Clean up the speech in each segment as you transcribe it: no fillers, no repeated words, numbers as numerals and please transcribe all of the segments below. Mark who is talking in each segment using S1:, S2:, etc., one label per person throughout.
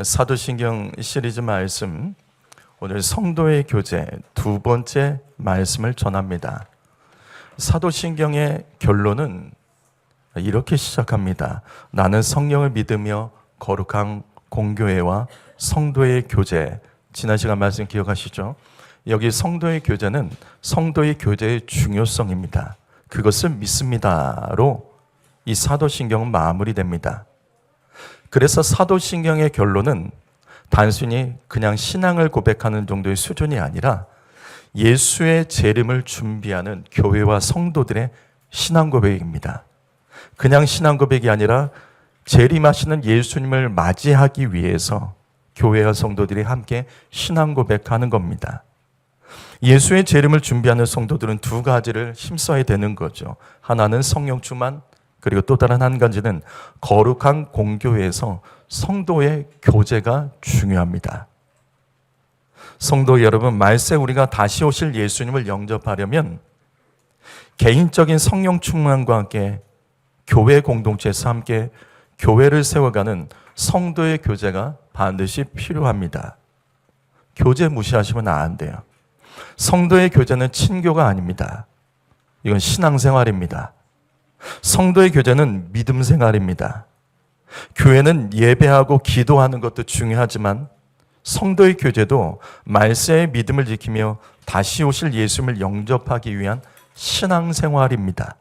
S1: 사도신경 시리즈 말씀, 오늘 성도의 교제 두 번째 말씀을 전합니다. 사도신경의 결론은 이렇게 시작합니다. 나는 성령을 믿으며 거룩한 공교회와 성도의 교제. 지난 시간 말씀 기억하시죠? 여기 성도의 교제는 성도의 교제의 중요성입니다. 그것을 믿습니다로 이 사도신경은 마무리됩니다. 그래서 사도신경의 결론은 단순히 그냥 신앙을 고백하는 정도의 수준이 아니라 예수의 재림을 준비하는 교회와 성도들의 신앙 고백입니다. 그냥 신앙 고백이 아니라 재림하시는 예수님을 맞이하기 위해서 교회와 성도들이 함께 신앙 고백하는 겁니다. 예수의 재림을 준비하는 성도들은 두 가지를 힘써야 되는 거죠. 하나는 성령 충만, 그리고 또 다른 한 가지는 거룩한 공교회에서 성도의 교제가 중요합니다. 성도 여러분, 말세 우리가 다시 오실 예수님을 영접하려면 개인적인 성령 충만과 함께 교회 공동체에서 함께 교회를 세워가는 성도의 교제가 반드시 필요합니다. 교제 무시하시면 안 돼요. 성도의 교제는 친교가 아닙니다. 이건 신앙생활입니다. 성도의 교제는 믿음 생활입니다. 교회는 예배하고 기도하는 것도 중요하지만 성도의 교제도 말세의 믿음을 지키며 다시 오실 예수님을 영접하기 위한 신앙생활입니다.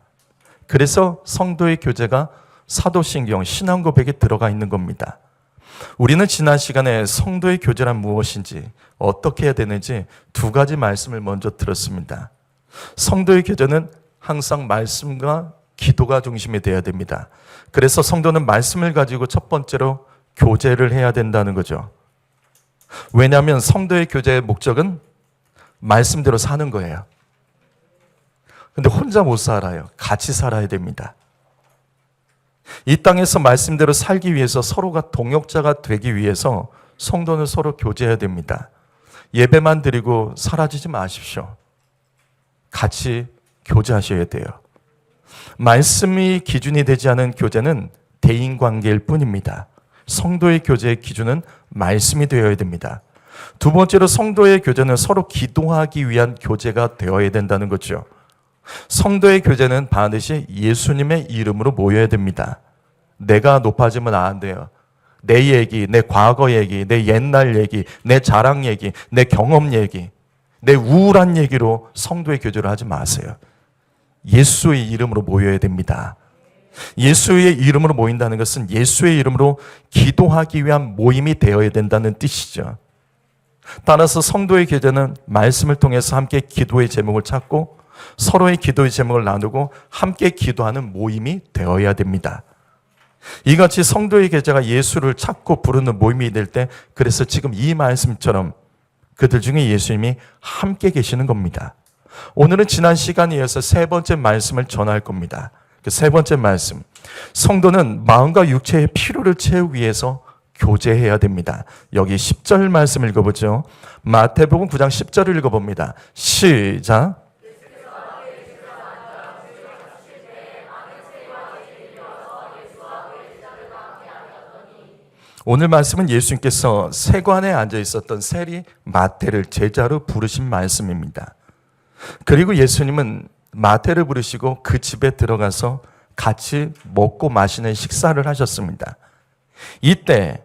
S1: 그래서 성도의 교제가 사도신경, 신앙 고백에 들어가 있는 겁니다. 우리는 지난 시간에 성도의 교제란 무엇인지, 어떻게 해야 되는지 두 가지 말씀을 먼저 들었습니다. 성도의 교제는 항상 말씀과 기도가 중심이 되어야 됩니다. 그래서 성도는 말씀을 가지고 첫 번째로 교제를 해야 된다는 거죠. 왜냐하면 성도의 교제의 목적은 말씀대로 사는 거예요. 근데 혼자 못 살아요. 같이 살아야 됩니다. 이 땅에서 말씀대로 살기 위해서 서로가 동역자가 되기 위해서 성도는 서로 교제해야 됩니다. 예배만 드리고 사라지지 마십시오. 같이 교제하셔야 돼요. 말씀이 기준이 되지 않은 교제는 대인관계일 뿐입니다. 성도의 교제의 기준은 말씀이 되어야 됩니다. 두 번째로 성도의 교제는 서로 기도하기 위한 교제가 되어야 된다는 거죠. 성도의 교제는 반드시 예수님의 이름으로 모여야 됩니다. 내가 높아지면 안 돼요. 내 얘기, 내 과거 얘기, 내 옛날 얘기, 내 자랑 얘기, 내 경험 얘기, 내 우울한 얘기로 성도의 교제를 하지 마세요. 예수의 이름으로 모여야 됩니다. 예수의 이름으로 모인다는 것은 예수의 이름으로 기도하기 위한 모임이 되어야 된다는 뜻이죠. 따라서 성도의 교제는 말씀을 통해서 함께 기도의 제목을 찾고 서로의 기도의 제목을 나누고 함께 기도하는 모임이 되어야 됩니다. 이같이 성도의 교제가 예수를 찾고 부르는 모임이 될 때, 그래서 지금 이 말씀처럼 그들 중에 예수님이 함께 계시는 겁니다. 오늘은 지난 시간에 이어서 세 번째 말씀을 전할 겁니다. 그 세 번째 말씀, 성도는 마음과 육체의 필요를 채우기 위해서 교제해야 됩니다. 여기 10절 말씀 읽어보죠. 마태복음 9장 10절을 읽어봅니다. 시작. 오늘 말씀은 예수님께서 세관에 앉아 있었던 세리 마태를 제자로 부르신 말씀입니다. 그리고 예수님은 마태를 부르시고 그 집에 들어가서 같이 먹고 마시는 식사를 하셨습니다. 이때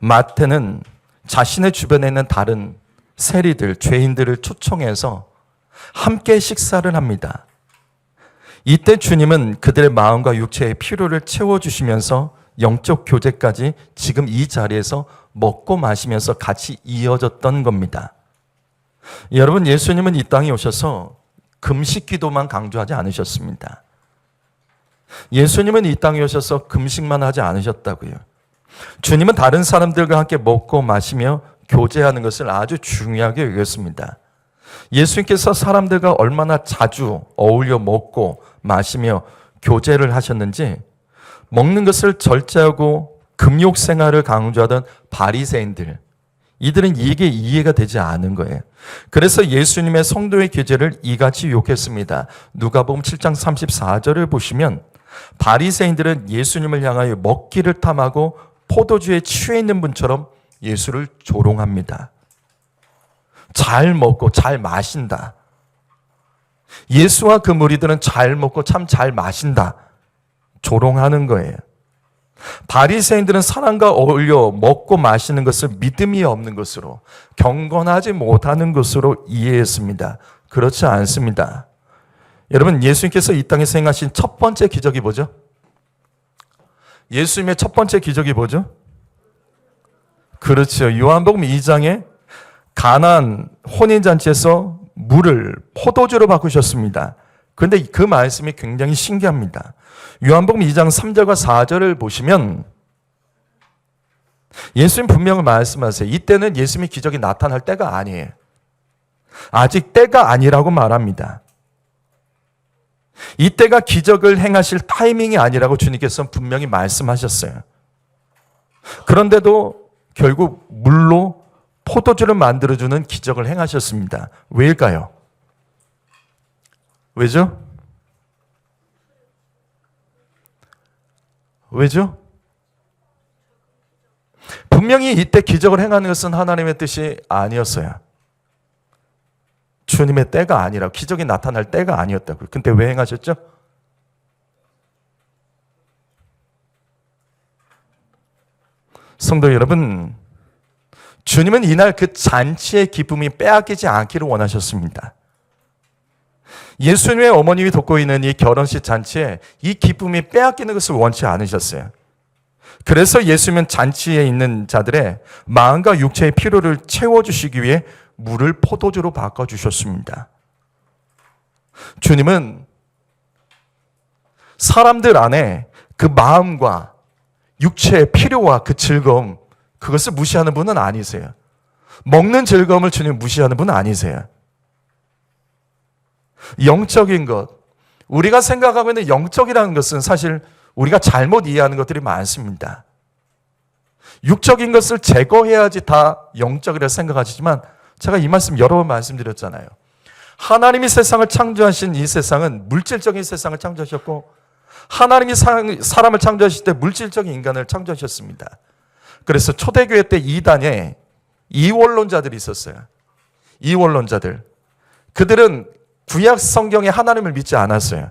S1: 마태는 자신의 주변에 있는 다른 세리들, 죄인들을 초청해서 함께 식사를 합니다. 이때 주님은 그들의 마음과 육체의 필요를 채워주시면서 영적 교제까지 지금 이 자리에서 먹고 마시면서 같이 이어졌던 겁니다. 여러분, 예수님은 이 땅에 오셔서 금식 기도만 강조하지 않으셨습니다. 예수님은 이 땅에 오셔서 금식만 하지 않으셨다고요. 주님은 다른 사람들과 함께 먹고 마시며 교제하는 것을 아주 중요하게 여겼습니다. 예수님께서 사람들과 얼마나 자주 어울려 먹고 마시며 교제를 하셨는지, 먹는 것을 절제하고 금욕 생활을 강조하던 바리새인들, 이들은 이게 이해가 되지 않은 거예요. 그래서 예수님의 성도의 교제를 이같이 욕했습니다. 누가복음 7장 34절을 보시면 바리새인들은 예수님을 향하여 먹기를 탐하고 포도주에 취해 있는 분처럼 예수를 조롱합니다. 잘 먹고 잘 마신다. 예수와 그 무리들은 잘 먹고 참 잘 마신다. 조롱하는 거예요. 바리새인들은 사람과 어울려 먹고 마시는 것을 믿음이 없는 것으로, 경건하지 못하는 것으로 이해했습니다. 그렇지 않습니다. 여러분, 예수님께서 이 땅에서 행하신 첫 번째 기적이 뭐죠? 예수님의 첫 번째 기적이 뭐죠? 그렇죠. 요한복음 2장에 가나안 혼인잔치에서 물을 포도주로 바꾸셨습니다. 그런데 그 말씀이 굉장히 신기합니다. 요한복음 2장 3절과 4절을 보시면 예수님 분명히 말씀하세요. 이때는 예수님의 기적이 나타날 때가 아니에요. 아직 때가 아니라고 말합니다. 이때가 기적을 행하실 타이밍이 아니라고 주님께서 분명히 말씀하셨어요. 그런데도 결국 물로 포도주를 만들어주는 기적을 행하셨습니다. 왜일까요? 왜죠? 왜죠? 분명히 이때 기적을 행하는 것은 하나님의 뜻이 아니었어요. 주님의 때가 아니라, 기적이 나타날 때가 아니었다고요. 근데 왜 행하셨죠? 성도 여러분, 주님은 이날 그 잔치의 기쁨이 빼앗기지 않기를 원하셨습니다. 예수님의 어머님이 돕고 있는 이 결혼식 잔치에 이 기쁨이 빼앗기는 것을 원치 않으셨어요. 그래서 예수님은 잔치에 있는 자들의 마음과 육체의 필요를 채워주시기 위해 물을 포도주로 바꿔주셨습니다. 주님은 사람들 안에 그 마음과 육체의 필요와 그 즐거움, 그것을 무시하는 분은 아니세요. 먹는 즐거움을 주님 무시하는 분은 아니세요. 영적인 것, 우리가 생각하고 있는 영적이라는 것은 사실 우리가 잘못 이해하는 것들이 많습니다. 육적인 것을 제거해야지 다 영적이라고 생각하시지만, 제가 이 말씀 여러 번 말씀드렸잖아요. 하나님이 세상을 창조하신 이 세상은 물질적인 세상을 창조하셨고, 하나님이 사람을 창조하실 때 물질적인 인간을 창조하셨습니다. 그래서 초대교회 때 이단에 이원론자들이 있었어요. 이원론자들. 그들은 구약 성경에 하나님을 믿지 않았어요.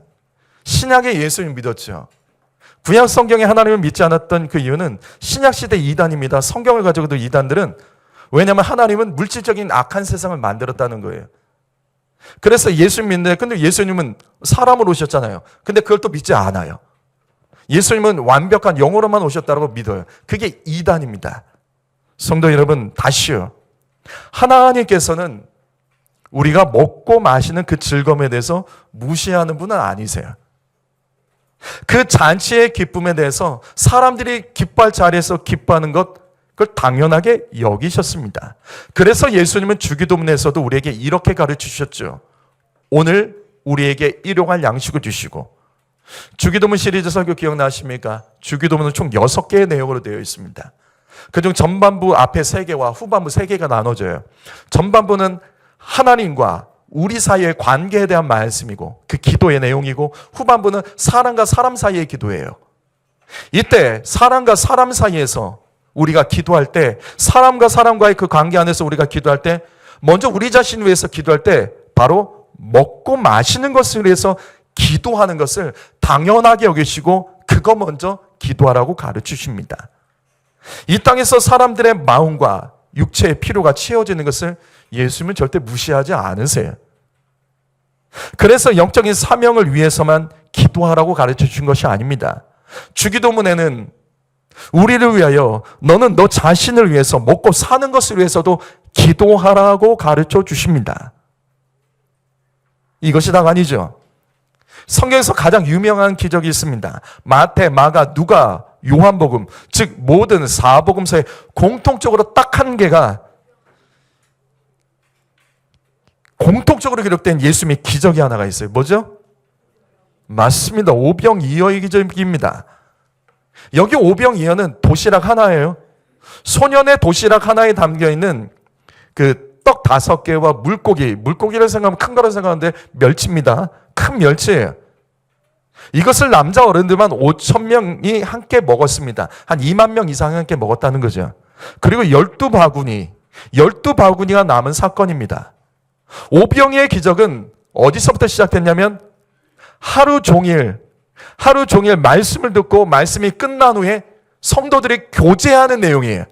S1: 신약의 예수님을 믿었죠. 구약 성경에 하나님을 믿지 않았던 그 이유는 신약 시대 이단입니다. 성경을 가지고도 이단들은, 왜냐하면 하나님은 물질적인 악한 세상을 만들었다는 거예요. 그래서 예수님 믿는데, 근데 예수님은 사람으로 오셨잖아요. 근데 그걸 또 믿지 않아요. 예수님은 완벽한 영으로만 오셨다고 믿어요. 그게 이단입니다. 성도 여러분, 다시요. 하나님께서는 우리가 먹고 마시는 그 즐거움에 대해서 무시하는 분은 아니세요. 그 잔치의 기쁨에 대해서 사람들이 기뻐할 자리에서 기뻐하는 것, 그걸 당연하게 여기셨습니다. 그래서 예수님은 주기도문에서도 우리에게 이렇게 가르치셨죠. 오늘 우리에게 일용할 양식을 주시고, 주기도문 시리즈 설교 기억나십니까? 주기도문은 총 6개의 내용으로 되어 있습니다. 그중 전반부 앞에 3개와 후반부 3개가 나눠져요. 전반부는 하나님과 우리 사이의 관계에 대한 말씀이고 그 기도의 내용이고, 후반부는 사람과 사람 사이의 기도예요. 이때 사람과 사람 사이에서 우리가 기도할 때, 사람과 사람과의 그 관계 안에서 우리가 기도할 때, 먼저 우리 자신을 위해서 기도할 때 바로 먹고 마시는 것을 위해서 기도하는 것을 당연하게 여기시고, 그거 먼저 기도하라고 가르치십니다. 이 땅에서 사람들의 마음과 육체의 필요가 채워지는 것을 예수님은 절대 무시하지 않으세요. 그래서 영적인 사명을 위해서만 기도하라고 가르쳐 주신 것이 아닙니다. 주기도문에는 우리를 위하여, 너는 너 자신을 위해서 먹고 사는 것을 위해서도 기도하라고 가르쳐 주십니다. 이것이 다가 아니죠. 성경에서 가장 유명한 기적이 있습니다. 마태, 마가, 누가, 요한복음, 즉 모든 사복음서에 공통적으로 딱 한 개가, 공통적으로 기록된 예수님의 기적이 하나가 있어요. 뭐죠? 맞습니다. 오병이어의 기적입니다. 여기 오병이어는 도시락 하나예요. 소년의 도시락 하나에 담겨있는 그 떡 5개와 물고기를 생각하면 큰 거라 생각하는데 멸치입니다. 큰 멸치예요. 이것을 남자 어른들만 5,000명이 함께 먹었습니다. 한 2만 명 이상이 함께 먹었다는 거죠. 그리고 12바구니가 남은 사건입니다. 오병이의 기적은 어디서부터 시작됐냐면 하루 종일 말씀을 듣고 말씀이 끝난 후에 성도들이 교제하는 내용이에요.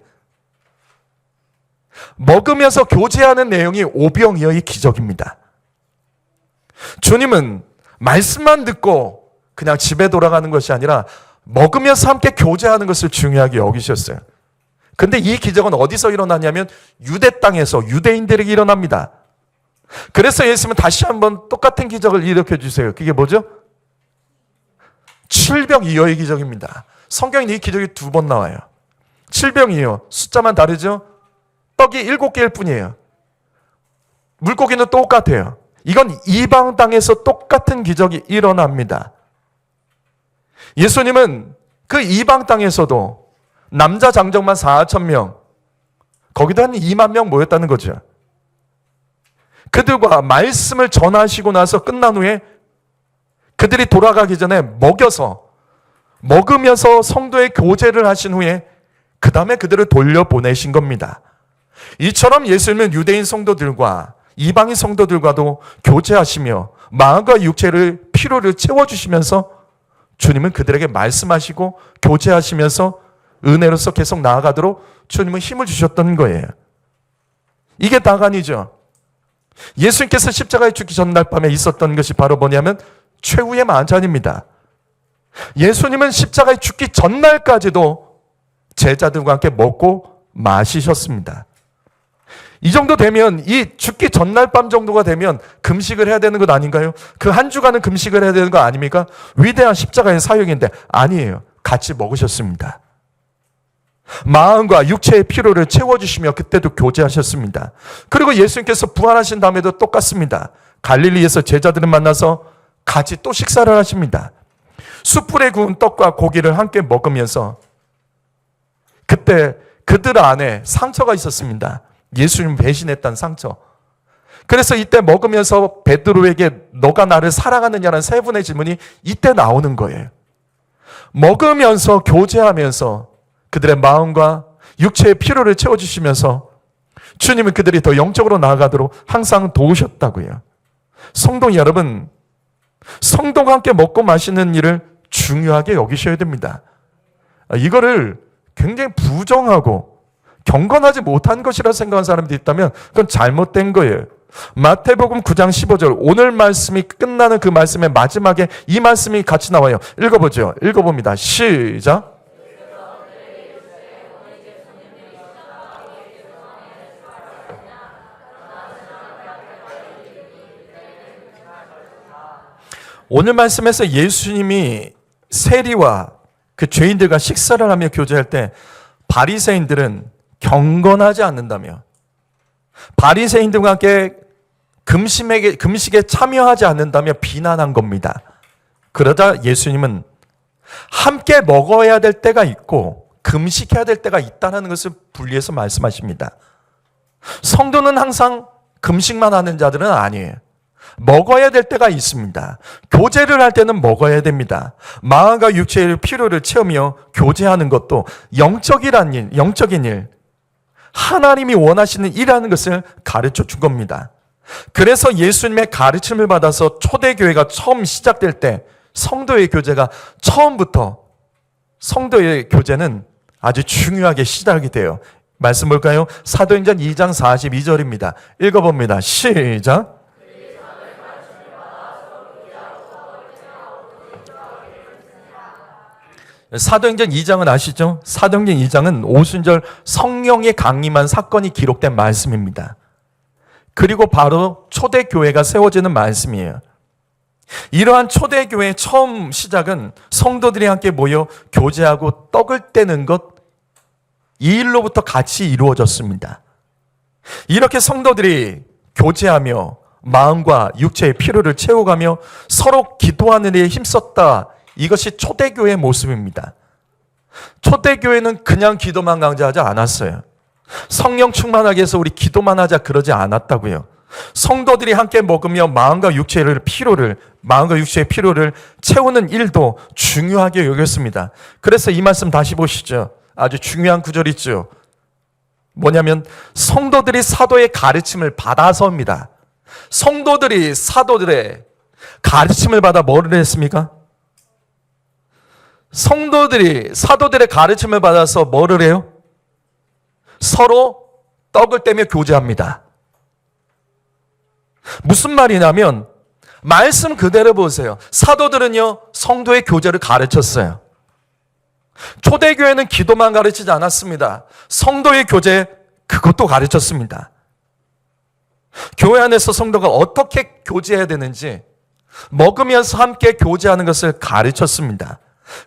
S1: 먹으면서 교제하는 내용이 오병이어의 기적입니다. 주님은 말씀만 듣고 그냥 집에 돌아가는 것이 아니라 먹으면서 함께 교제하는 것을 중요하게 여기셨어요. 근데 이 기적은 어디서 일어나냐면 유대 땅에서 유대인들에게 일어납니다. 그래서 예수님은 다시 한번 똑같은 기적을 일으켜 주세요. 그게 뭐죠? 칠병이어의 기적입니다. 성경에 이 기적이 2번 나와요. 칠병이어, 숫자만 다르죠? 떡이 7개일 뿐이에요. 물고기는 똑같아요. 이건 이방 땅에서 똑같은 기적이 일어납니다. 예수님은 그 이방 땅에서도 남자 장정만 4,000명, 거기도 한 2만 명 모였다는 거죠. 그들과 말씀을 전하시고 나서 끝난 후에 그들이 돌아가기 전에 먹으면서 성도의 교제를 하신 후에 그 다음에 그들을 돌려보내신 겁니다. 이처럼 예수님은 유대인 성도들과 이방인 성도들과도 교제하시며 마음과 육체를 피로를 채워주시면서 주님은 그들에게 말씀하시고 교제하시면서 은혜로서 계속 나아가도록 주님은 힘을 주셨던 거예요. 이게 다가 아니죠. 예수님께서 십자가에 죽기 전날 밤에 있었던 것이 바로 뭐냐면 최후의 만찬입니다. 예수님은 십자가에 죽기 전날까지도 제자들과 함께 먹고 마시셨습니다. 이 정도 되면, 이 죽기 전날 밤 정도가 되면 금식을 해야 되는 것 아닌가요? 그 한 주간은 금식을 해야 되는 거 아닙니까? 위대한 십자가의 사역인데 아니에요. 같이 먹으셨습니다. 마음과 육체의 피로를 채워주시며 그때도 교제하셨습니다. 그리고 예수님께서 부활하신 다음에도 똑같습니다. 갈릴리에서 제자들을 만나서 같이 또 식사를 하십니다. 숯불에 구운 떡과 고기를 함께 먹으면서 그때 그들 안에 상처가 있었습니다. 예수님 배신했다는 상처. 그래서 이때 먹으면서 베드로에게 너가 나를 사랑하느냐는 3분의 질문이 이때 나오는 거예요. 먹으면서 교제하면서 그들의 마음과 육체의 피로를 채워주시면서 주님은 그들이 더 영적으로 나아가도록 항상 도우셨다고요. 성도 여러분, 성도가 함께 먹고 마시는 일을 중요하게 여기셔야 됩니다. 이거를 굉장히 부정하고 경건하지 못한 것이라 생각하는 사람들이 있다면 그건 잘못된 거예요. 마태복음 9장 15절, 오늘 말씀이 끝나는 그 말씀의 마지막에 이 말씀이 같이 나와요. 읽어보죠. 읽어봅니다. 시작. 오늘 말씀에서 예수님이 세리와 그 죄인들과 식사를 하며 교제할 때 바리새인들은 경건하지 않는다며, 바리새인들과 함께 금식에 참여하지 않는다며 비난한 겁니다. 그러자 예수님은 함께 먹어야 될 때가 있고 금식해야 될 때가 있다는 것을 분리해서 말씀하십니다. 성도는 항상 금식만 하는 자들은 아니에요. 먹어야 될 때가 있습니다. 교제를 할 때는 먹어야 됩니다. 마음과 육체의 피로를 채우며 교제하는 것도 영적인 일, 하나님이 원하시는 일이라는 것을 가르쳐 준 겁니다. 그래서 예수님의 가르침을 받아서 초대교회가 처음 시작될 때 성도의 교제가 처음부터 성도의 교제는 아주 중요하게 시작이 돼요. 말씀 볼까요? 사도행전 2장 42절입니다. 읽어봅니다. 시작. 사도행전 2장은 아시죠? 사도행전 2장은 오순절 성령의 강림한 사건이 기록된 말씀입니다. 그리고 바로 초대교회가 세워지는 말씀이에요. 이러한 초대교회의 처음 시작은 성도들이 함께 모여 교제하고 떡을 떼는 것, 이 일로부터 같이 이루어졌습니다. 이렇게 성도들이 교제하며 마음과 육체의 피로를 채워가며 서로 기도하는 일에 힘썼다. 이것이 초대교회의 모습입니다. 초대교회는 그냥 기도만 강조하지 않았어요. 성령 충만하게 해서 우리 기도만 하자 그러지 않았다고요. 성도들이 함께 먹으며 마음과 육체의 피로를 채우는 일도 중요하게 여겼습니다. 그래서 이 말씀 다시 보시죠. 아주 중요한 구절 있죠. 뭐냐면 성도들이 사도의 가르침을 받아서입니다. 성도들이 사도들의 가르침을 받아 뭐를 했습니까? 성도들이 사도들의 가르침을 받아서 뭐를 해요? 서로 떡을 떼며 교제합니다. 무슨 말이냐면 말씀 그대로 보세요. 사도들은요, 성도의 교제를 가르쳤어요. 초대교회는 기도만 가르치지 않았습니다. 성도의 교제, 그것도 가르쳤습니다. 교회 안에서 성도가 어떻게 교제해야 되는지, 먹으면서 함께 교제하는 것을 가르쳤습니다.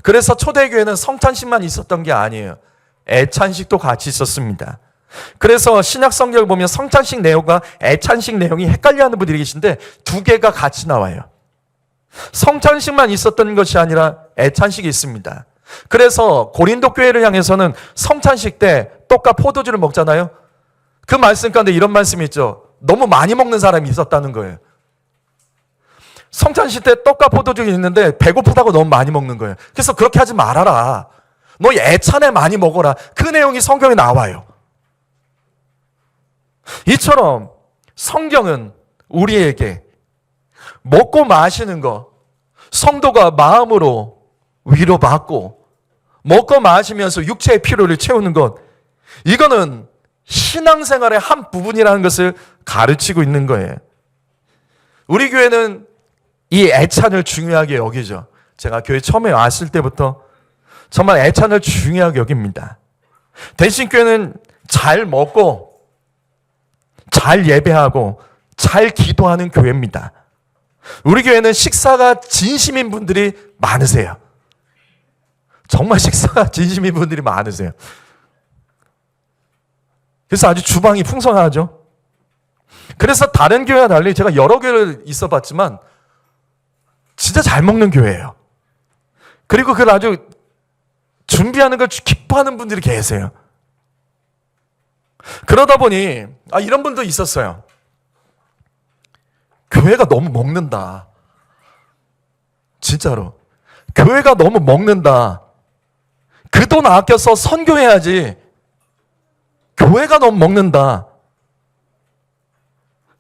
S1: 그래서 초대교회는 성찬식만 있었던 게 아니에요. 애찬식도 같이 있었습니다. 그래서 신약 성경을 보면 성찬식 내용과 애찬식 내용이 헷갈려하는 분들이 계신데 두 개가 같이 나와요. 성찬식만 있었던 것이 아니라 애찬식이 있습니다. 그래서 고린도 교회를 향해서는 성찬식 때 떡과 포도주를 먹잖아요. 그 말씀 가운데 이런 말씀이 있죠. 너무 많이 먹는 사람이 있었다는 거예요. 성찬식 때 떡과 포도주가 있는데 배고프다고 너무 많이 먹는 거예요. 그래서 그렇게 하지 말아라. 너 애찬에 많이 먹어라. 그 내용이 성경에 나와요. 이처럼 성경은 우리에게 먹고 마시는 것, 성도가 마음으로 위로받고 먹고 마시면서 육체의 필요를 채우는 것, 이거는 신앙생활의 한 부분이라는 것을 가르치고 있는 거예요. 우리 교회는 이 애찬을 중요하게 여기죠. 제가 교회 처음에 왔을 때부터 정말 애찬을 중요하게 여깁니다. 대신교회는 잘 먹고 잘 예배하고 잘 기도하는 교회입니다. 우리 교회는 식사가 진심인 분들이 많으세요. 정말 식사가 진심인 분들이 많으세요. 그래서 아주 주방이 풍성하죠. 그래서 다른 교회와 달리 제가 여러 교회를 있어 봤지만 진짜 잘 먹는 교회예요. 그리고 그걸 아주 준비하는 걸 기뻐하는 분들이 계세요. 그러다 보니 이런 분도 있었어요. 교회가 너무 먹는다. 진짜로. 교회가 너무 먹는다. 그 돈 아껴서 선교해야지. 교회가 너무 먹는다.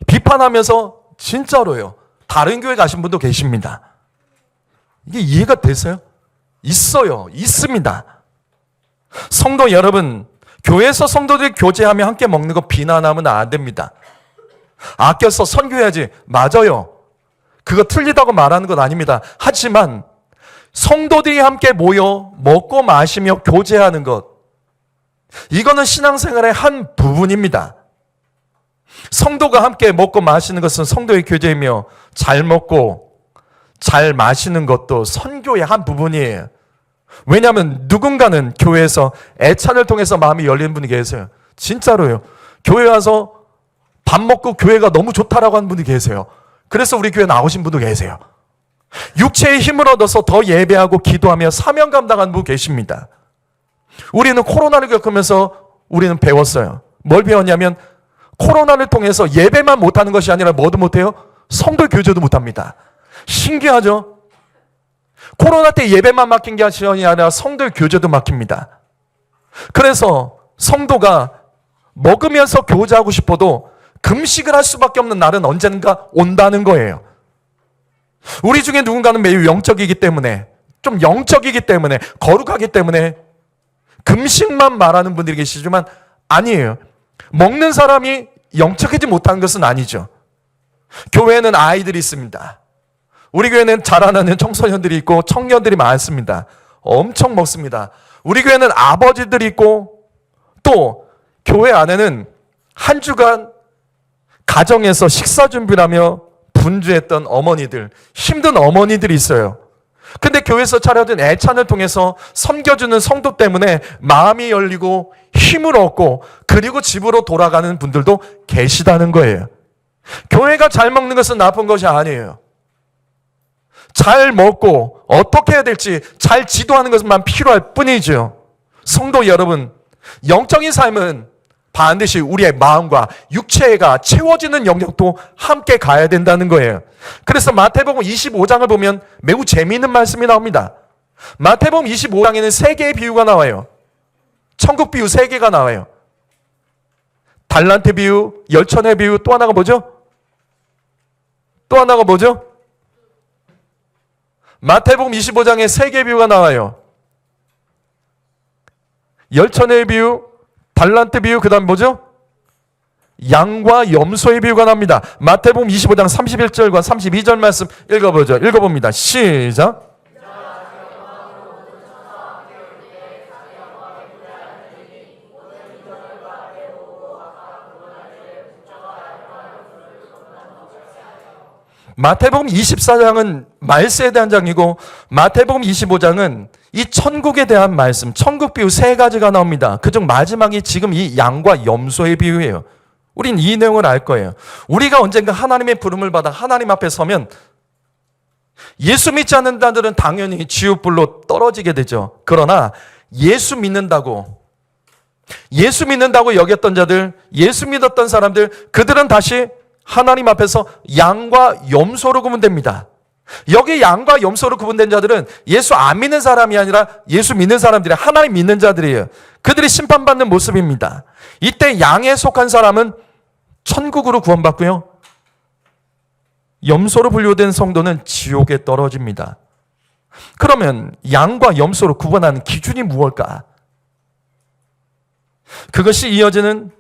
S1: 비판하면서 진짜로요. 다른 교회 가신 분도 계십니다. 이게 이해가 되세요? 있어요. 있습니다. 성도 여러분, 교회에서 성도들이 교제하며 함께 먹는 거 비난하면 안 됩니다. 아껴서 선교해야지. 맞아요. 그거 틀리다고 말하는 건 아닙니다. 하지만 성도들이 함께 모여 먹고 마시며 교제하는 것, 이거는 신앙생활의 한 부분입니다. 성도가 함께 먹고 마시는 것은 성도의 교제이며 잘 먹고 잘 마시는 것도 선교의 한 부분이에요. 왜냐하면 누군가는 교회에서 애찬을 통해서 마음이 열린 분이 계세요. 진짜로요. 교회 와서 밥 먹고 교회가 너무 좋다라고 하는 분이 계세요. 그래서 우리 교회 나오신 분도 계세요. 육체의 힘을 얻어서 더 예배하고 기도하며 사명 감당하는 분 계십니다. 우리는 코로나를 겪으면서 우리는 배웠어요. 뭘 배웠냐면 코로나를 통해서 예배만 못하는 것이 아니라 뭐도 못해요? 성도 교제도 못합니다. 신기하죠? 코로나 때 예배만 맡긴 게 아니라 성도의 교제도 맡깁니다. 그래서 성도가 먹으면서 교제하고 싶어도 금식을 할 수밖에 없는 날은 언젠가 온다는 거예요. 우리 중에 누군가는 매우 영적이기 때문에, 좀 영적이기 때문에, 거룩하기 때문에 금식만 말하는 분들이 계시지만 아니에요. 먹는 사람이 영적이지 못한 것은 아니죠. 교회에는 아이들이 있습니다. 우리 교회는 자라나는 청소년들이 있고 청년들이 많습니다. 엄청 먹습니다. 우리 교회는 아버지들이 있고 또 교회 안에는 한 주간 가정에서 식사 준비를 하며 분주했던 어머니들, 힘든 어머니들이 있어요. 근데 교회에서 차려진 애찬을 통해서 섬겨주는 성도 때문에 마음이 열리고 힘을 얻고 그리고 집으로 돌아가는 분들도 계시다는 거예요. 교회가 잘 먹는 것은 나쁜 것이 아니에요. 잘 먹고 어떻게 해야 될지 잘 지도하는 것만 필요할 뿐이죠. 성도 여러분, 영적인 삶은
S2: 반드시 우리의 마음과 육체가 채워지는 영역도 함께 가야 된다는 거예요. 그래서 마태복음 25장을 보면 매우 재미있는 말씀이 나옵니다. 마태복음 25장에는 세 개의 비유가 나와요. 천국 비유 세 개가 나와요. 달란트 비유, 열천의 비유, 또 하나가 뭐죠? 또 하나가 뭐죠? 마태복음 25장에 세 개의 비유가 나와요. 열천의 비유, 달란트 비유, 그 다음 뭐죠? 양과 염소의 비유가 납니다. 마태복음 25장 31절과 32절 말씀 읽어보죠. 읽어봅니다. 시작. 마태복음 24장은 말세에 대한 장이고 마태복음 25장은 이 천국에 대한 말씀, 천국 비유 세 가지가 나옵니다. 그중 마지막이 지금 이 양과 염소의 비유예요. 우린 이 내용을 알 거예요. 우리가 언젠가 하나님의 부름을 받아 하나님 앞에 서면 예수 믿지 않는 자들은 당연히 지옥불로 떨어지게 되죠. 그러나 예수 믿는다고 여겼던 자들, 예수 믿었던 사람들, 그들은 다시 하나님 앞에서 양과 염소로 구분됩니다. 여기 양과 염소로 구분된 자들은 예수 안 믿는 사람이 아니라 예수 믿는 사람들이 하나님 믿는 자들이에요. 그들이 심판받는 모습입니다. 이때 양에 속한 사람은 천국으로 구원받고요. 염소로 분류된 성도는 지옥에 떨어집니다. 그러면 양과 염소로 구분하는 기준이 무엇일까? 그것이 이어지는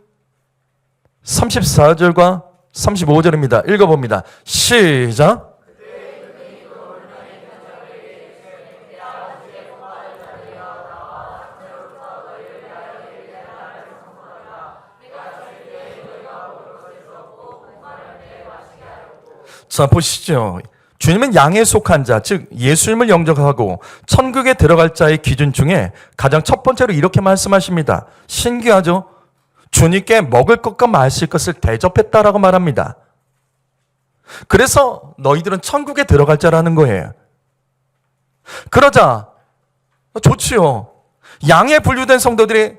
S2: 34절과 35절입니다. 읽어봅니다. 시작. 자, 보시죠. 주님은 양에 속한 자, 즉 예수님을 영접하고 천국에 들어갈 자의 기준 중에 가장 첫 번째로 이렇게 말씀하십니다. 신기하죠? 주님께 먹을 것과 마실 것을 대접했다라고 말합니다. 그래서 너희들은 천국에 들어갈 자라는 거예요. 그러자 좋지요. 양에 분류된 성도들이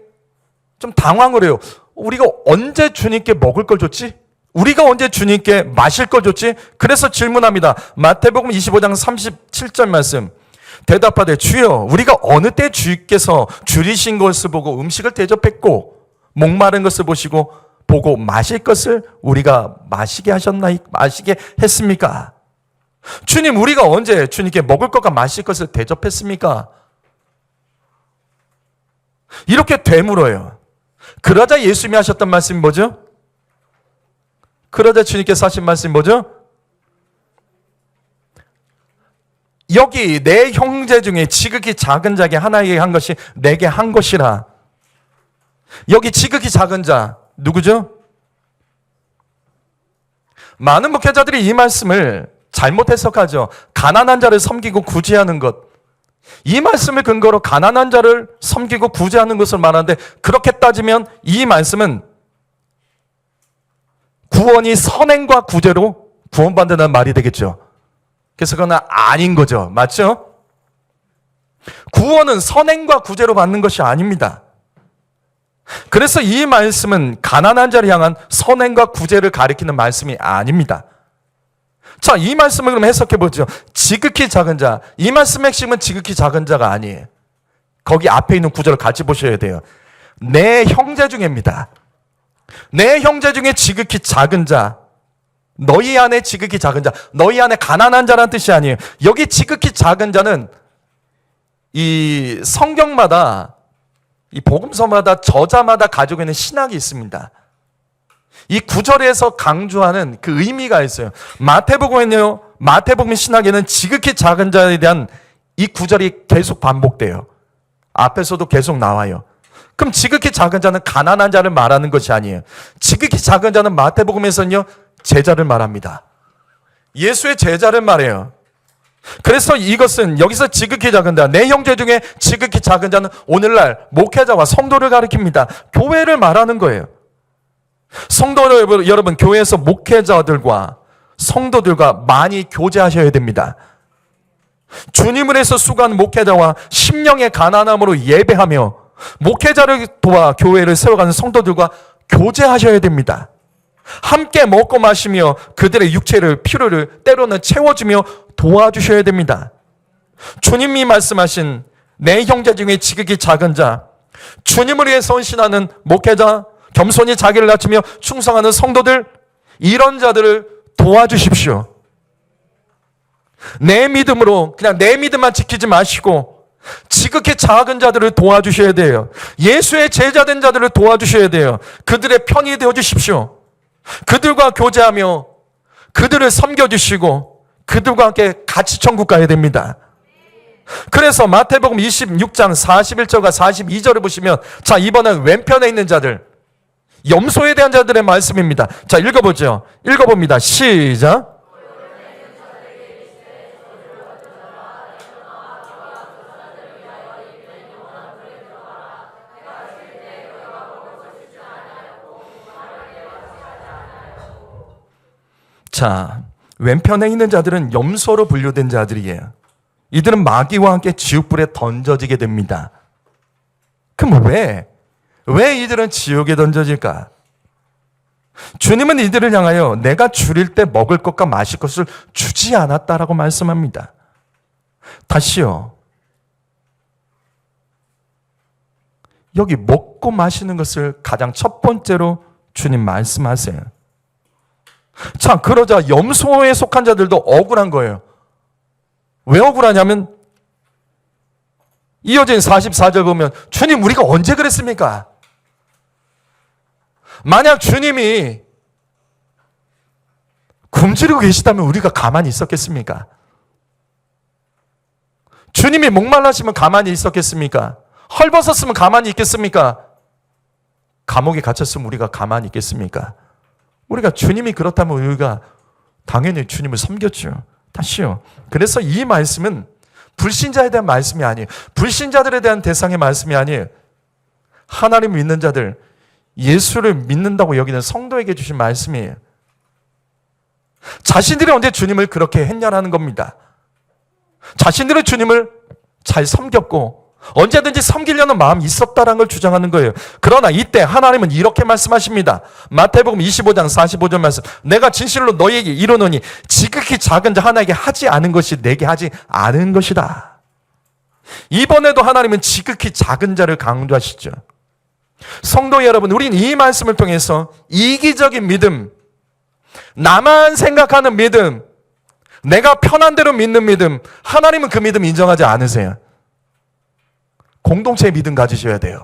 S2: 좀 당황을 해요. 우리가 언제 주님께 먹을 걸 줬지? 우리가 언제 주님께 마실 걸 줬지? 그래서 질문합니다. 마태복음 25장 37절 말씀. 대답하되 주여 우리가 어느 때 주께서 줄이신 것을 보고 음식을 대접했고 목마른 것을 보고 마실 것을 우리가 마시게 했습니까? 주님, 우리가 언제 주님께 먹을 것과 마실 것을 대접했습니까? 이렇게 되물어요. 그러자 예수님이 하셨던 말씀이 뭐죠? 그러자 주님께서 하신 말씀이 뭐죠? 여기 내 형제 중에 지극히 작은 자에게 하나에게 한 것이 내게 한 것이라. 여기 지극히 작은 자 누구죠? 많은 목회자들이 이 말씀을 잘못 해석하죠. 가난한 자를 섬기고 구제하는 것. 이 말씀을 근거로 가난한 자를 섬기고 구제하는 것을 말하는데 그렇게 따지면 이 말씀은 구원이 선행과 구제로 구원받는다는 말이 되겠죠. 그래서 그건 아닌 거죠. 맞죠? 구원은 선행과 구제로 받는 것이 아닙니다. 그래서 이 말씀은 가난한 자를 향한 선행과 구제를 가리키는 말씀이 아닙니다. 자, 이 말씀을 그럼 해석해 보죠. 지극히 작은 자. 이 말씀의 핵심은 지극히 작은 자가 아니에요. 거기 앞에 있는 구절을 같이 보셔야 돼요. 내 형제 중에입니다. 내 형제 중에 지극히 작은 자. 너희 안에 지극히 작은 자. 너희 안에 가난한 자라는 뜻이 아니에요. 여기 지극히 작은 자는 이 성경마다 이 복음서마다 저자마다 가지고 있는 신학이 있습니다. 이 구절에서 강조하는 그 의미가 있어요. 마태복음에는요, 마태복음 신학에는 지극히 작은 자에 대한 이 구절이 계속 반복돼요. 앞에서도 계속 나와요. 그럼 지극히 작은 자는 가난한 자를 말하는 것이 아니에요. 지극히 작은 자는 마태복음에서는요, 제자를 말합니다. 예수의 제자를 말해요. 그래서 이것은 여기서 지극히 작은 자, 내 형제 중에 지극히 작은 자는 오늘날 목회자와 성도를 가리킵니다. 교회를 말하는 거예요. 성도 여러분, 교회에서 목회자들과 성도들과 많이 교제하셔야 됩니다. 주님을 위해서 수고하는 목회자와 심령의 가난함으로 예배하며 목회자를 도와 교회를 세워가는 성도들과 교제하셔야 됩니다. 함께 먹고 마시며 그들의 육체를 필요를 때로는 채워주며 도와주셔야 됩니다. 주님이 말씀하신 내 형제 중에 지극히 작은 자, 주님을 위해 헌신하는 목회자, 겸손히 자기를 낮추며 충성하는 성도들, 이런 자들을 도와주십시오. 내 믿음으로 그냥 내 믿음만 지키지 마시고 지극히 작은 자들을 도와주셔야 돼요. 예수의 제자된 자들을 도와주셔야 돼요. 그들의 편이 되어주십시오. 그들과 교제하며 그들을 섬겨주시고 그들과 함께 같이 천국 가야 됩니다. 그래서 마태복음 26장 41절과 42절을 보시면, 자, 이번엔 왼편에 있는 자들, 염소에 대한 자들의 말씀입니다. 자, 읽어보죠. 읽어봅니다. 시작. 자, 왼편에 있는 자들은 염소로 분류된 자들이에요. 이들은 마귀와 함께 지옥불에 던져지게 됩니다. 그럼 왜 이들은 지옥에 던져질까? 주님은 이들을 향하여 내가 줄일 때 먹을 것과 마실 것을 주지 않았다라고 말씀합니다. 다시요. 여기 먹고 마시는 것을 가장 첫 번째로 주님 말씀하세요. 자, 그러자 염소에 속한 자들도 억울한 거예요. 왜 억울하냐면 이어진 44절 보면, 주님 우리가 언제 그랬습니까? 만약 주님이 굶주리고 계시다면 우리가 가만히 있었겠습니까? 주님이 목말라시면 가만히 있었겠습니까? 헐벗었으면 가만히 있겠습니까? 감옥에 갇혔으면 우리가 가만히 있겠습니까? 우리가 주님이 그렇다면 우리가 당연히 주님을 섬겼죠. 다시요. 그래서 이 말씀은 불신자에 대한 말씀이 아니에요. 불신자들에 대한 대상의 말씀이 아니에요. 하나님 믿는 자들, 예수를 믿는다고 여기는 성도에게 주신 말씀이에요. 자신들이 언제 주님을 그렇게 했냐라는 겁니다. 자신들은 주님을 잘 섬겼고 언제든지 섬기려는 마음이 있었다는 걸 주장하는 거예요. 그러나 이때 하나님은 이렇게 말씀하십니다. 마태복음 25장 45절 말씀, 내가 진실로 너희에게 이르노니 지극히 작은 자 하나에게 하지 않은 것이 내게 하지 않은 것이다. 이번에도 하나님은 지극히 작은 자를 강조하시죠. 성도 여러분, 우리는 이 말씀을 통해서 이기적인 믿음, 나만 생각하는 믿음, 내가 편한 대로 믿는 믿음, 하나님은 그 믿음 인정하지 않으세요. 공동체의 믿음 가지셔야 돼요.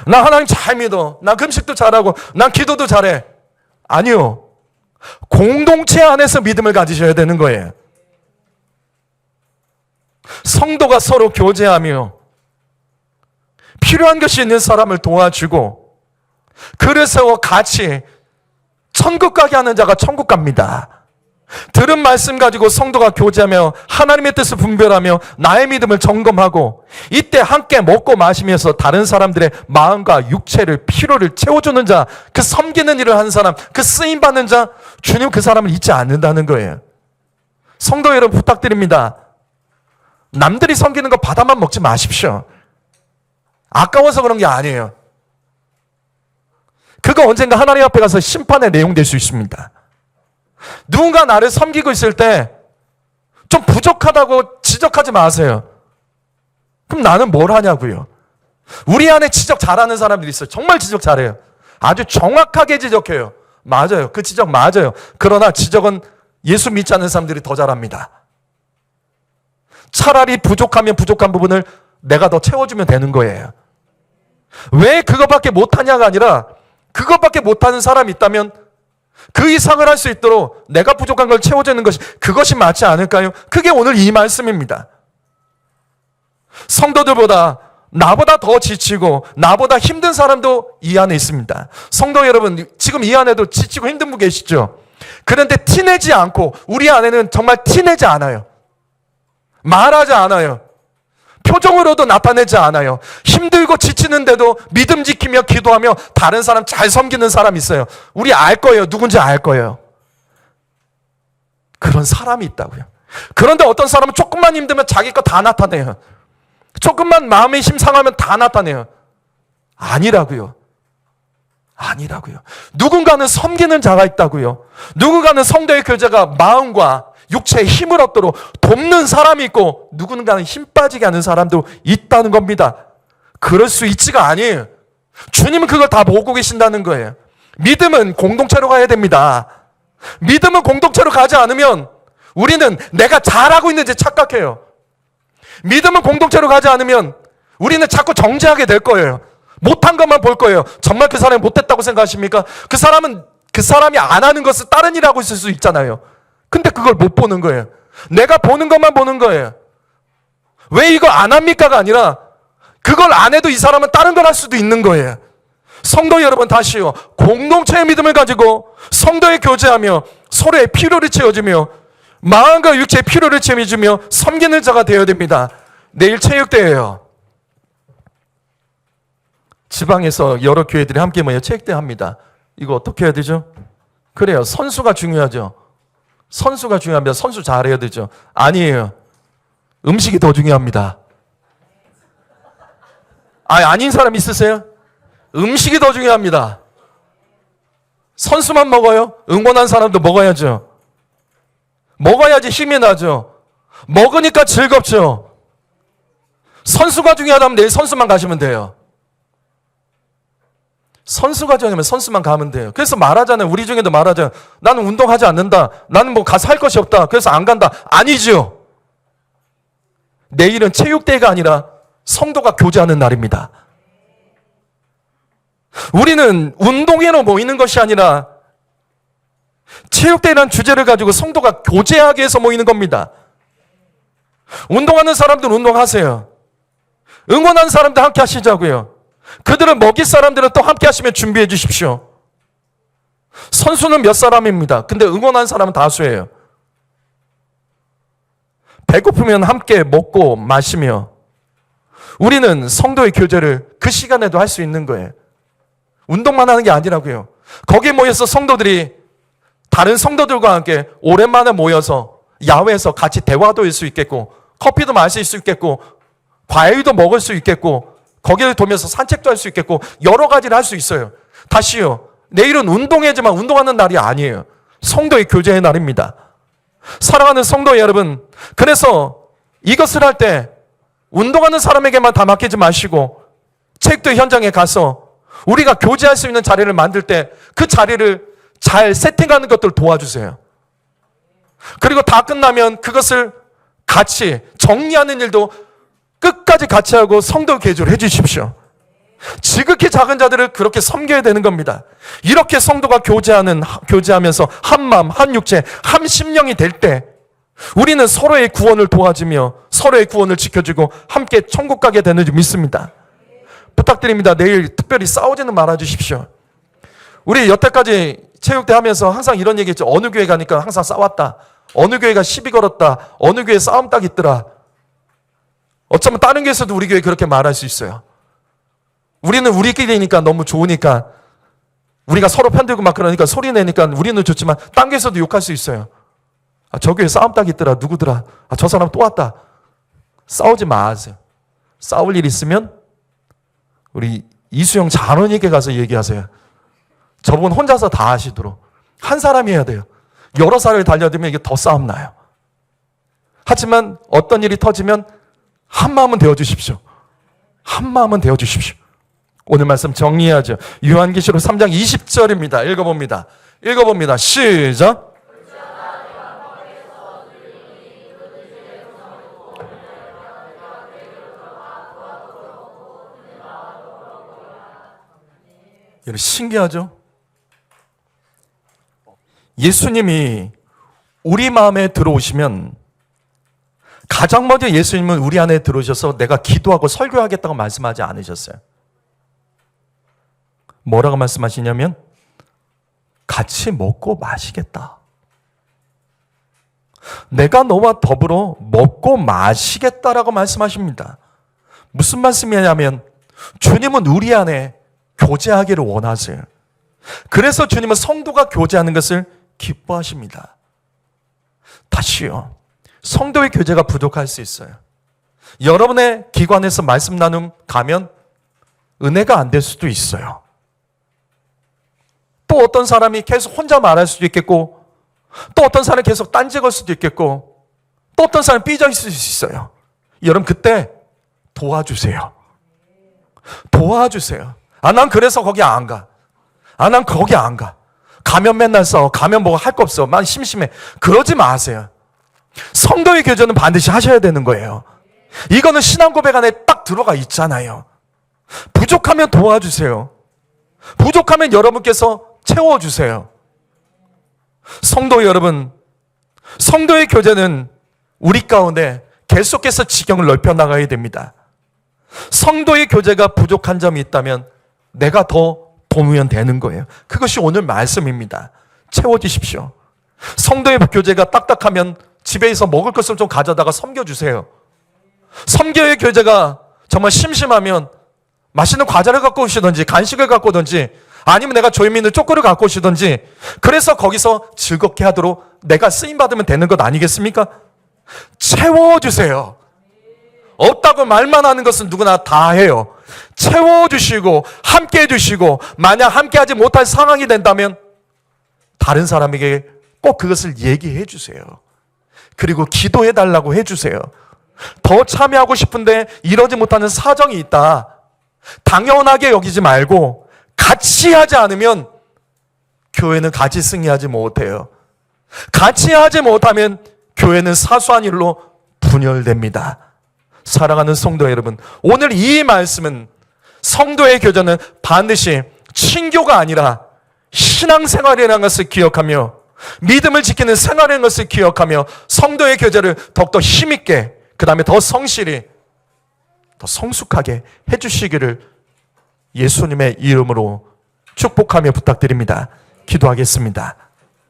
S2: 나 하나님 잘 믿어. 나 금식도 잘하고, 난 기도도 잘해. 아니요. 공동체 안에서 믿음을 가지셔야 되는 거예요. 성도가 서로 교제하며 필요한 것이 있는 사람을 도와주고 그래서 같이 천국 가게 하는 자가 천국 갑니다. 들은 말씀 가지고 성도가 교제하며 하나님의 뜻을 분별하며 나의 믿음을 점검하고 이때 함께 먹고 마시면서 다른 사람들의 마음과 육체를 필요를 채워주는 자, 그 섬기는 일을 하는 사람, 그 쓰임받는 자, 주님 그 사람을 잊지 않는다는 거예요. 성도 여러분 부탁드립니다. 남들이 섬기는 거 받아만 먹지 마십시오. 아까워서 그런 게 아니에요. 그거 언젠가 하나님 앞에 가서 심판의 내용 될 수 있습니다. 누군가 나를 섬기고 있을 때 좀 부족하다고 지적하지 마세요. 그럼 나는 뭘 하냐고요. 우리 안에 지적 잘하는 사람들이 있어요. 정말 지적 잘해요. 아주 정확하게 지적해요. 맞아요. 그 지적 맞아요. 그러나 지적은 예수 믿지 않는 사람들이 더 잘합니다. 차라리 부족하면 부족한 부분을 내가 더 채워주면 되는 거예요. 왜 그것밖에 못하냐가 아니라 그것밖에 못하는 사람이 있다면 그 이상을 할 수 있도록 내가 부족한 걸 채워주는 것이, 그것이 맞지 않을까요? 그게 오늘 이 말씀입니다. 성도들보다 나보다 더 지치고 나보다 힘든 사람도 이 안에 있습니다. 성도 여러분, 지금 이 안에도 지치고 힘든 분 계시죠? 그런데 티내지 않고, 우리 안에는 정말 티내지 않아요. 말하지 않아요. 표정으로도 나타내지 않아요. 힘들고 지치는데도 믿음 지키며 기도하며 다른 사람 잘 섬기는 사람 있어요. 우리 알 거예요. 누군지 알 거예요. 그런 사람이 있다고요. 그런데 어떤 사람은 조금만 힘들면 자기 거 다 나타내요. 조금만 마음의 힘 상하면 다 나타내요. 아니라고요. 아니라고요. 누군가는 섬기는 자가 있다고요. 누군가는 성도의 교제가 마음과 육체의 힘을 얻도록 돕는 사람이 있고 누군가는 힘 빠지게 하는 사람도 있다는 겁니다. 그럴 수 있지가 아니에요. 주님은 그걸 다 보고 계신다는 거예요. 믿음은 공동체로 가야 됩니다. 믿음은 공동체로 가지 않으면 우리는 내가 잘하고 있는지 착각해요. 믿음은 공동체로 가지 않으면 우리는 자꾸 정죄하게 될 거예요. 못한 것만 볼 거예요. 정말 그 사람이 못했다고 생각하십니까? 그 사람이 안 하는 것을 다른 일 하고 있을 수 있잖아요. 근데 그걸 못 보는 거예요. 내가 보는 것만 보는 거예요. 왜 이거 안 합니까가 아니라 그걸 안 해도 이 사람은 다른 걸 할 수도 있는 거예요. 성도 여러분, 다시요. 공동체의 믿음을 가지고 성도의 교제하며 서로의 필요를 채워주며 마음과 육체의 필요를 채워주며 섬기는 자가 되어야 됩니다. 내일 체육대회예요. 지방에서 여러 교회들이 함께 모여 체육대회 합니다. 이거 어떻게 해야 되죠? 그래요. 선수가 중요하죠. 선수가 중요합니다. 선수 잘해야 되죠. 아니에요. 음식이 더 중요합니다. 아닌 사람 있으세요? 음식이 더 중요합니다. 선수만 먹어요? 응원한 사람도 먹어야죠. 먹어야지 힘이 나죠. 먹으니까 즐겁죠. 선수가 중요하다면 내일 선수만 가시면 돼요. 선수가 중요하면 선수만 가면 돼요. 그래서 말하잖아요. 우리 중에도 말하잖아요. 나는 운동하지 않는다. 나는 뭐 가서 할 것이 없다. 그래서 안 간다. 아니죠. 내일은 체육대회가 아니라 성도가 교제하는 날입니다. 우리는 운동회로 모이는 것이 아니라 체육대회라는 주제를 가지고 성도가 교제하기 위해서 모이는 겁니다. 운동하는 사람들은 운동하세요. 응원하는 사람들 함께 하시자고요. 그들을 먹일 사람들은 또 함께 하시면 준비해 주십시오. 선수는 몇 사람입니다. 근데 응원하는 사람은 다수예요. 배고프면 함께 먹고 마시며 우리는 성도의 교제를 그 시간에도 할 수 있는 거예요. 운동만 하는 게 아니라고요. 거기에 모여서 성도들이 다른 성도들과 함께 오랜만에 모여서 야외에서 같이 대화도 할 수 있겠고 커피도 마실 수 있겠고 과일도 먹을 수 있겠고 거기를 돌면서 산책도 할 수 있겠고 여러 가지를 할 수 있어요. 다시요. 내일은 운동회지만 운동하는 날이 아니에요. 성도의 교제의 날입니다. 사랑하는 성도 여러분, 그래서 이것을 할 때 운동하는 사람에게만 다 맡기지 마시고 체육대회 현장에 가서 우리가 교제할 수 있는 자리를 만들 때 그 자리를 잘 세팅하는 것들 도와주세요. 그리고 다 끝나면 그것을 같이 정리하는 일도 끝까지 같이 하고 성도 교제를 해주십시오. 지극히 작은 자들을 그렇게 섬겨야 되는 겁니다. 이렇게 성도가 교제하면서 한 마음, 한 육체, 한 심령이 될 때 우리는 서로의 구원을 도와주며 서로의 구원을 지켜주고 함께 천국 가게 되는 줄 믿습니다. 부탁드립니다. 내일 특별히 싸우지는 말아주십시오. 우리 여태까지 체육대 하면서 항상 이런 얘기 했죠. 어느 교회 가니까 항상 싸웠다. 어느 교회가 시비 걸었다. 어느 교회 싸움 딱 있더라. 어쩌면 다른 교회에서도 우리 교회 그렇게 말할 수 있어요. 우리는 우리끼리니까 너무 좋으니까 우리가 서로 편들고 막 그러니까 소리 내니까 우리는 좋지만 딴 교회에서도 욕할 수 있어요. 저 교회 싸움 딱 있더라. 누구더라. 저 사람 또 왔다. 싸우지 마세요. 싸울 일 있으면 우리 이수영 장로님께 가서 얘기하세요. 저분 혼자서 다 하시도록. 한 사람이 해야 돼요. 여러 사람을 달려들면 이게 더 싸움 나요. 하지만 어떤 일이 터지면 한 마음은 되어주십시오. 한 마음은 되어주십시오. 오늘 말씀 정리해야죠. 요한계시록 3장 20절입니다. 읽어봅니다. 시작. 여러분 신기하죠? 예수님이 우리 마음에 들어오시면 가장 먼저 예수님은 우리 안에 들어오셔서 내가 기도하고 설교하겠다고 말씀하지 않으셨어요. 뭐라고 말씀하시냐면 같이 먹고 마시겠다. 내가 너와 더불어 먹고 마시겠다라고 말씀하십니다. 무슨 말씀이냐면 주님은 우리 안에 교제하기를 원하세요. 그래서 주님은 성도가 교제하는 것을 기뻐하십니다. 다시요. 성도의 교제가 부족할 수 있어요. 여러분의 기관에서 말씀 나눔 가면 은혜가 안 될 수도 있어요. 또 어떤 사람이 계속 혼자 말할 수도 있겠고, 또 어떤 사람이 계속 딴지 걸 수도 있겠고, 또 어떤 사람이 삐져 있을 수 있어요. 여러분 그때 도와주세요. 도와주세요. 아, 난 그래서 거기 안 가. 아, 난 거기 안 가. 가면 맨날 싸워. 가면 뭐 할 거 없어. 만 심심해. 그러지 마세요. 성도의 교제는 반드시 하셔야 되는 거예요. 이거는 신앙 고백 안에 딱 들어가 있잖아요. 부족하면 도와주세요. 부족하면 여러분께서 채워주세요. 성도 여러분, 성도의 교제는 우리 가운데 계속해서 지경을 넓혀 나가야 됩니다. 성도의 교제가 부족한 점이 있다면 내가 더 도우면 되는 거예요. 그것이 오늘 말씀입니다. 채워주십시오. 성도의 교제가 딱딱하면 집에서 먹을 것을 좀 가져다가 섬겨주세요. 성도의 교제가 정말 심심하면 맛있는 과자를 갖고 오시든지 간식을 갖고 오든지 아니면 내가 조용히 있는 쪼꼬를 갖고 오시든지 그래서 거기서 즐겁게 하도록 내가 쓰임받으면 되는 것 아니겠습니까? 채워주세요. 없다고 말만 하는 것은 누구나 다 해요. 채워주시고 함께 해주시고 만약 함께 하지 못할 상황이 된다면 다른 사람에게 꼭 그것을 얘기해 주세요. 그리고 기도해 달라고 해주세요. 더 참여하고 싶은데 이러지 못하는 사정이 있다. 당연하게 여기지 말고 같이 하지 않으면 교회는 같이 승리하지 못해요. 같이 하지 못하면 교회는 사소한 일로 분열됩니다. 사랑하는 성도 여러분, 오늘 이 말씀은 성도의 교제는 반드시 친교가 아니라 신앙생활이라는 것을 기억하며 믿음을 지키는 생활이라는 것을 기억하며 성도의 교제를 더욱더 힘있게 그 다음에 더 성실히 더 성숙하게 해주시기를 예수님의 이름으로 축복하며 부탁드립니다. 기도하겠습니다.